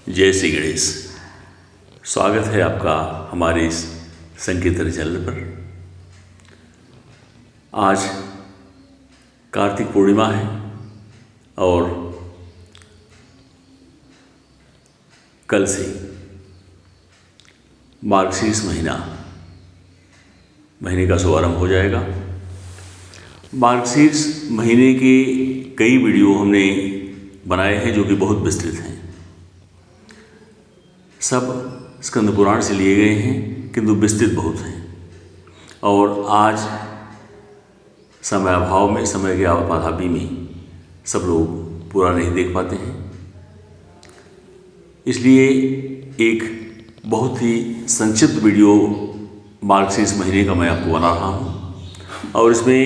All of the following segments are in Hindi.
जय श्री गणेश। स्वागत है आपका हमारे इस संकीर्तन चैनल पर। आज कार्तिक पूर्णिमा है और कल से मार्गशीर्ष महीने का शुभारंभ हो जाएगा। मार्गशीर्ष महीने के कई वीडियो हमने बनाए हैं जो कि बहुत विस्तृत हैं। सब स्कंद पुराण से लिए गए हैं किंतु विस्तृत बहुत हैं और आज समय अभाव में, समय के आपाधापी में सब लोग पूरा नहीं देख पाते हैं। इसलिए एक बहुत ही संक्षिप्त वीडियो मार्गशीर्ष महीने का मैं आपको बना रहा हूँ और इसमें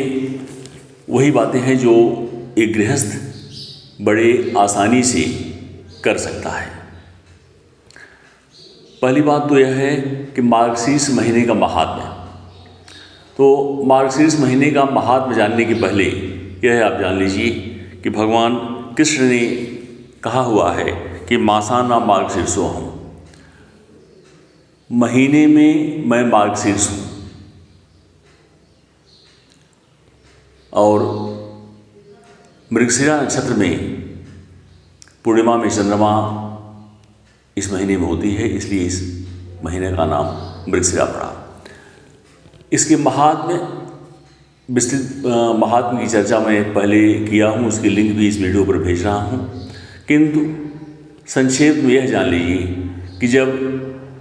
वही बातें हैं जो एक गृहस्थ बड़े आसानी से कर सकता है। पहली बात तो यह है कि मार्गशीर्ष महीने का महात्म्य। तो मार्गशीर्ष महीने का महात्म्य जानने के पहले यह आप जान लीजिए कि भगवान कृष्ण ने कहा हुआ है कि मासानां मार्गशीर्षोऽहम्, महीने में मैं मार्गशीर्ष हूँ। और मृगशिरा नक्षत्र में पूर्णिमा में चंद्रमा इस महीने में होती है, इसलिए इस महीने का नाम मृगशिरा पड़ा। इसके महात्म्य विस्तृत महात्म्य की चर्चा मैं पहले किया हूँ, उसकी लिंक भी इस वीडियो पर भेज रहा हूँ। किंतु संक्षेप में यह जान लीजिए कि जब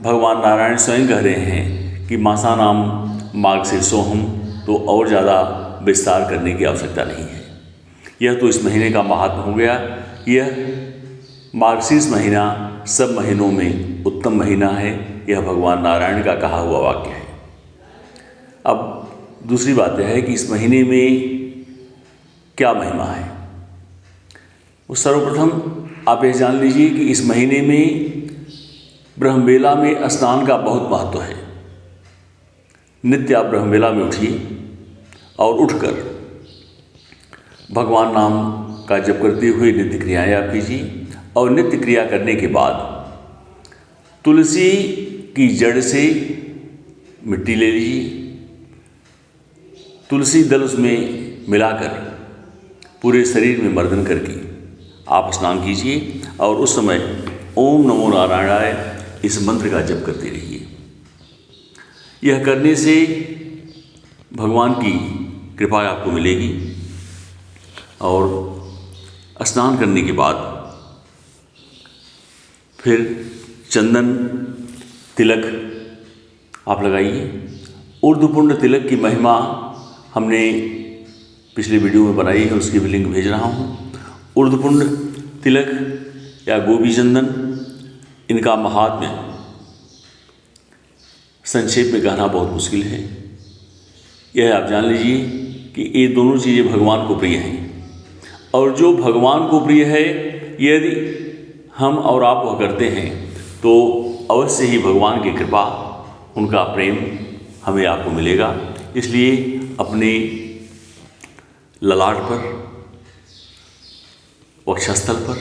भगवान नारायण स्वयं कह रहे हैं कि मासानां मार्गशीर्षोऽहम्, तो और ज़्यादा विस्तार करने की आवश्यकता नहीं है। यह तो इस महीने का महात्म्य हो गया। यह मार्गशीर्ष महीना सब महीनों में उत्तम महीना है, यह भगवान नारायण का कहा हुआ वाक्य है। अब दूसरी बात यह है कि इस महीने में क्या महिमा है। वो सर्वप्रथम आप यह जान लीजिए कि इस महीने में ब्रह्मवेला में स्नान का बहुत महत्व है। नित्य आप ब्रह्मवेला में उठिए और उठकर भगवान नाम का जप करते हुए नित्य क्रियाएं आप कीजिए और नित्य क्रिया करने के बाद तुलसी की जड़ से मिट्टी ले लीजिए, तुलसी दल उसमें मिलाकर पूरे शरीर में मर्दन करके आप स्नान कीजिए और उस समय ओम नमो नारायणाय इस मंत्र का जप करते रहिए। यह करने से भगवान की कृपा आपको मिलेगी। और स्नान करने के बाद फिर चंदन तिलक आप लगाइए। ऊर्ध्वपुंड तिलक की महिमा हमने पिछले वीडियो में बनाई है, उसकी भी लिंक भेज रहा हूँ। ऊर्ध्वपुंड तिलक या गोपी चंदन, इनका महात्म्य संक्षेप में कहना बहुत मुश्किल है। यह आप जान लीजिए कि ये दोनों चीज़ें भगवान को प्रिय हैं और जो भगवान को प्रिय है यदि हम और आप वह करते हैं तो अवश्य ही भगवान की कृपा, उनका प्रेम हमें आपको मिलेगा। इसलिए अपने ललाट पर, वक्षस्थल पर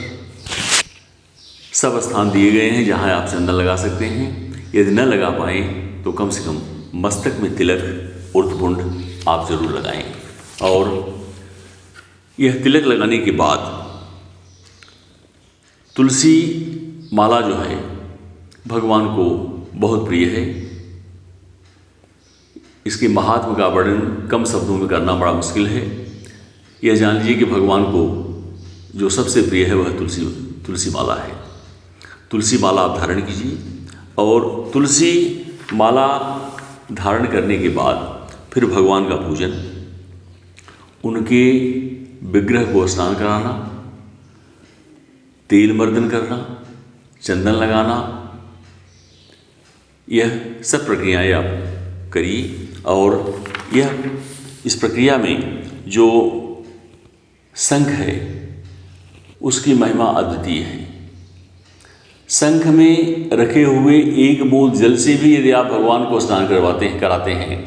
सब स्थान दिए गए हैं जहां आप चंदन लगा सकते हैं। यदि न लगा पाए तो कम से कम मस्तक में तिलक ऊर्ध्वपुंड आप जरूर लगाएं। और यह तिलक लगाने के बाद तुलसी माला जो है भगवान को बहुत प्रिय है। इसके महात्म्य का वर्णन कम शब्दों में करना बड़ा मुश्किल है। यह जान लीजिए कि भगवान को जो सबसे प्रिय है वह तुलसी माला है। तुलसी माला आप धारण कीजिए और तुलसी माला धारण करने के बाद फिर भगवान का पूजन, उनके विग्रह को स्नान कराना, तेल मर्दन करना, चंदन लगाना, यह सब प्रक्रियाएं आप करिए। और यह इस प्रक्रिया में जो शंख है उसकी महिमा अद्वितीय है। शंख में रखे हुए एक बूंद जल से भी यदि आप भगवान को स्नान कराते हैं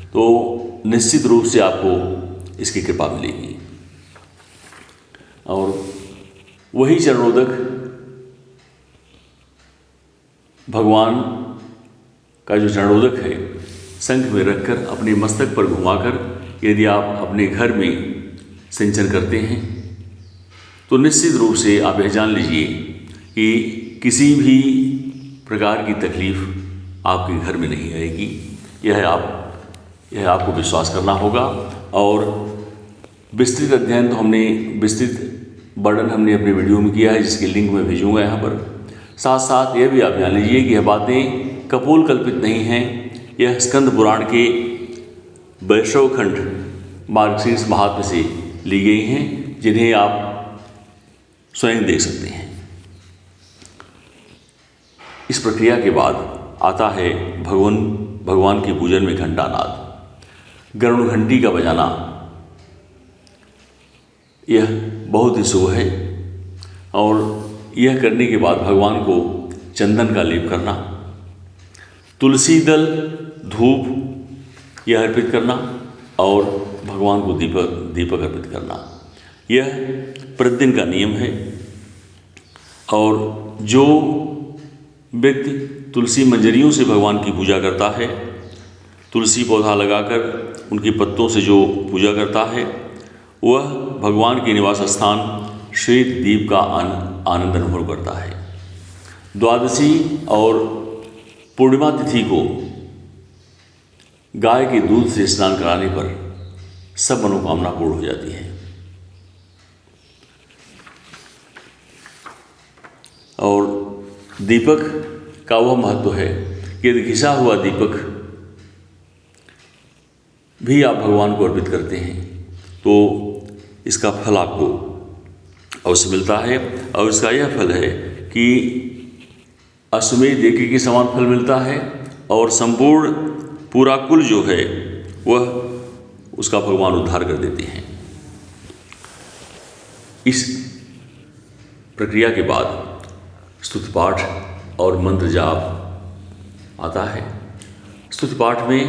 तो निश्चित रूप से आपको इसकी कृपा मिलेगी। और वही चरणोदक भगवान का जो चरणोदक है शंख में रखकर अपने मस्तक पर घुमाकर यदि आप अपने घर में सिंचन करते हैं तो निश्चित रूप से आप यह जान लीजिए कि किसी भी प्रकार की तकलीफ आपके घर में नहीं आएगी। यह आपको विश्वास करना होगा। और विस्तृत अध्ययन तो विस्तृत वर्णन हमने अपने वीडियो में किया है, जिसकी लिंक मैं भेजूंगा यहाँ पर। साथ साथ यह भी आप जान लीजिए कि यह बातें कपोल कल्पित नहीं हैं। यह स्कंद पुराण के वैष्णव खंड मार्गशीर्ष महात्म्य से ली गई हैं, जिन्हें आप स्वयं देख सकते हैं। इस प्रक्रिया के बाद आता है भगवान के पूजन में घंटानाद, गरुड़ घंटी का बजाना। यह बहुत ही शुभ है। और यह करने के बाद भगवान को चंदन का लेप करना, तुलसी दल, धूप यह अर्पित करना और भगवान को दीपक अर्पित करना, यह प्रतिदिन का नियम है। और जो व्यक्ति तुलसी मंजरियों से भगवान की पूजा करता है, तुलसी पौधा लगाकर उनके पत्तों से जो पूजा करता है, वह भगवान के निवास स्थान श्वेत दीप का आनंद अनुभव करता है। द्वादशी और पूर्णिमा तिथि को गाय के दूध से स्नान कराने पर सब मनोकामना पूर्ण हो जाती है। और दीपक का वह महत्व है कि यदि घिसा हुआ दीपक भी आप भगवान को अर्पित करते हैं तो इसका फल आपको अवश्य मिलता है। और इसका यह फल है कि अश्वमेध यज्ञ के समान फल मिलता है और संपूर्ण पूरा कुल जो है वह उसका भगवान उद्धार कर देते हैं। इस प्रक्रिया के बाद स्तुति पाठ और मंत्र जाप आता है। स्तुति पाठ में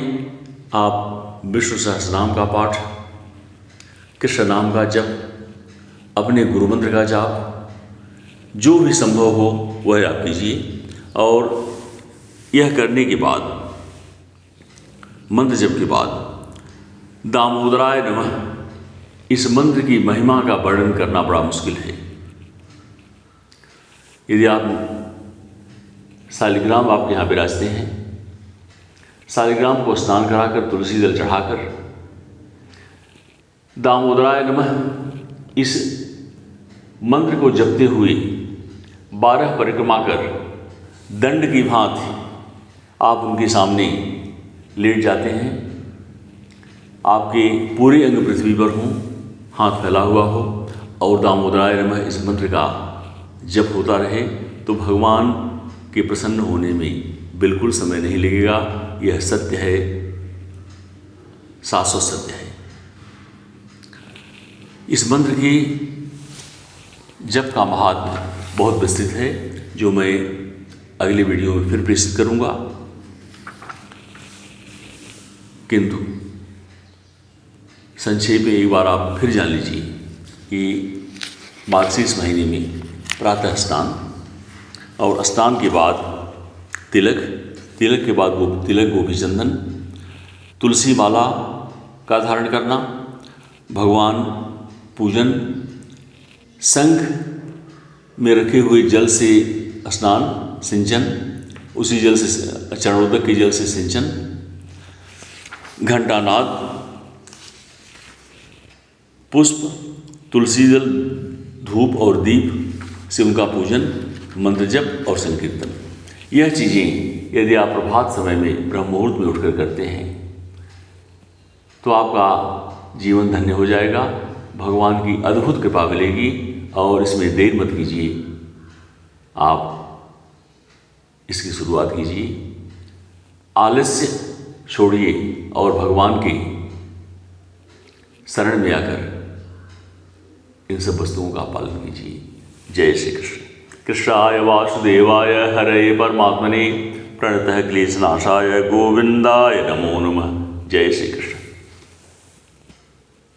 आप विष्णु सहस्रनाम का पाठ, कृष्ण नाम का जप, अपने गुरु मंत्र का जाप, जो भी संभव हो वह आप कीजिए। और यह करने के बाद, मंत्र जप के बाद दामोदराय नमः इस मंत्र की महिमा का वर्णन करना बड़ा मुश्किल है। यदि आप शालिग्राम आपके यहाँ विराजते हैं, शालिग्राम को स्नान कराकर तुलसी दल चढ़ाकर दामोदराय नमः इस मंत्र को जपते हुए 12 परिक्रमा कर दंड की भांति आप उनके सामने लेट जाते हैं। आपके पूरे अंग पृथ्वी पर हों, हाथ फैला हुआ हो और दामोदराय नमः इस मंत्र का जप होता रहे तो भगवान के प्रसन्न होने में बिल्कुल समय नहीं लगेगा। यह सत्य है, शाश्वत सत्य है। इस मंत्र की जप का महात्म्य बहुत विस्तृत है, जो मैं अगले वीडियो में फिर प्रेषित करूंगा। किंतु संक्षेप में एक बार आप फिर जान लीजिए कि मार्गशीर्ष महीने में प्रातः स्नान और स्नान के बाद तिलक के बाद तिलक गोपी चंदन, तुलसी माला का धारण करना, भगवान पूजन, शंख में रखे हुए जल से स्नान सिंचन, उसी जल से चरणोदक के जल से सिंचन, घंटानाद, पुष्प, तुलसी दल, धूप और दीप से उनका पूजन, मंत्र जप और संकीर्तन। यह चीज़ें यदि आप प्रभात समय में ब्रह्म मुहूर्त में उठकर करते हैं तो आपका जीवन धन्य हो जाएगा, भगवान की अद्भुत कृपा मिलेगी। और इसमें देर मत कीजिए, आप इसकी शुरुआत कीजिए, आलस्य छोड़िए और भगवान के शरण में आकर इन सब वस्तुओं का पालन कीजिए। जय श्री कृष्ण। कृष्णाय वासुदेवाय हरे परमात्मने प्रणतः क्लेशनाशाय गोविंदाय नमो नमः। जय श्री कृष्ण।